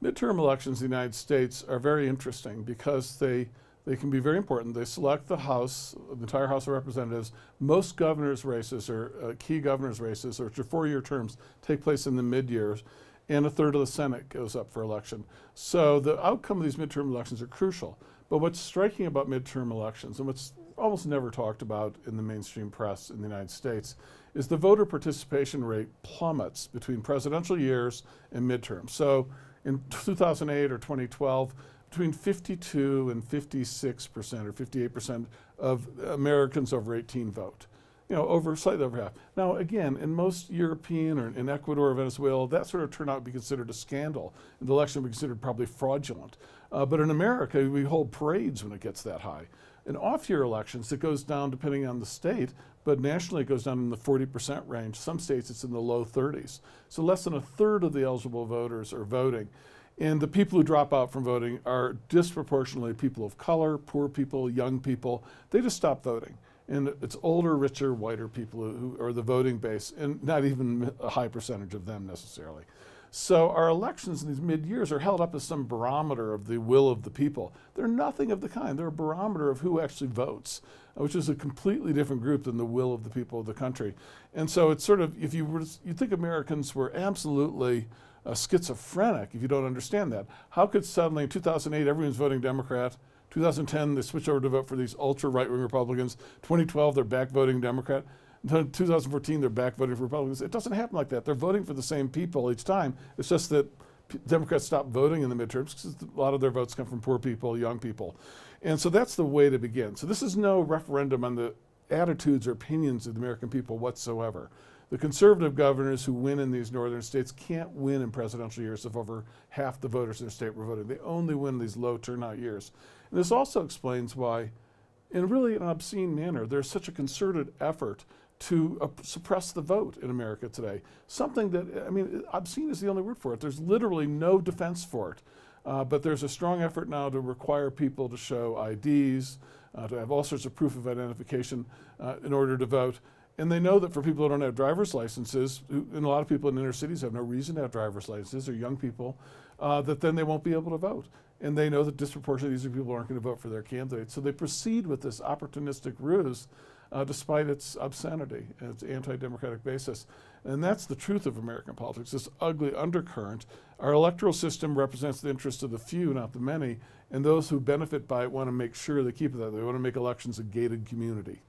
Midterm elections in the United States are very interesting because they can be very important. They select the House, the entire House of Representatives. Most governors' races or key governors' races, which are 4-year terms, take place in the mid-years, and a third of the Senate goes up for election. So the outcome of these midterm elections are crucial. But what's striking about midterm elections, and what's almost never talked about in the mainstream press in the United States, is the voter participation rate plummets between presidential years and midterms. So in 2008 or 2012, between 52 and 56% or 58% of Americans over 18 vote. Slightly over half. Now, again, in most European or in Ecuador or Venezuela, that sort of turnout would be considered a scandal. The election would be considered probably fraudulent. But in America, we hold parades when it gets that high. In off-year elections, it goes down depending on the state, but nationally it goes down in the 40% range. Some states it's in the low 30s. So less than a third of the eligible voters are voting. And the people who drop out from voting are disproportionately people of color, poor people, young people. They just stop voting. And it's older, richer, whiter people who are the voting base, and not even a high percentage of them necessarily. So our elections in these mid-years are held up as some barometer of the will of the people. They're nothing of the kind. They're a barometer of who actually votes, which is a completely different group than the will of the people of the country. And so it's sort of, if you think Americans were absolutely schizophrenic if you don't understand that. How could suddenly in 2008 everyone's voting Democrat, 2010 they switch over to vote for these ultra right-wing Republicans, 2012 they're back voting Democrat, 2014 they're back voting for Republicans. It doesn't happen like that. They're voting for the same people each time. It's just that Democrats stop voting in the midterms because a lot of their votes come from poor people, young people. And so that's the way to begin. So this is no referendum on the attitudes or opinions of the American people whatsoever. The conservative governors who win in these northern states can't win in presidential years if over half the voters in their state were voting. They only win in these low turnout years. And this also explains why, in really an obscene manner, there's such a concerted effort to suppress the vote in America today. Something that, obscene is the only word for it. There's literally no defense for it. But there's a strong effort now to require people to show IDs, to have all sorts of proof of identification in order to vote. And they know that for people who don't have driver's licenses, and a lot of people in inner cities have no reason to have driver's licenses, or young people, that then they won't be able to vote. And they know that disproportionately these people aren't going to vote for their candidates. So they proceed with this opportunistic ruse despite its obscenity and its anti-democratic basis. And that's the truth of American politics, this ugly undercurrent. Our electoral system represents the interests of the few, not the many, and those who benefit by it want to make sure they keep it that way. They want to make elections a gated community.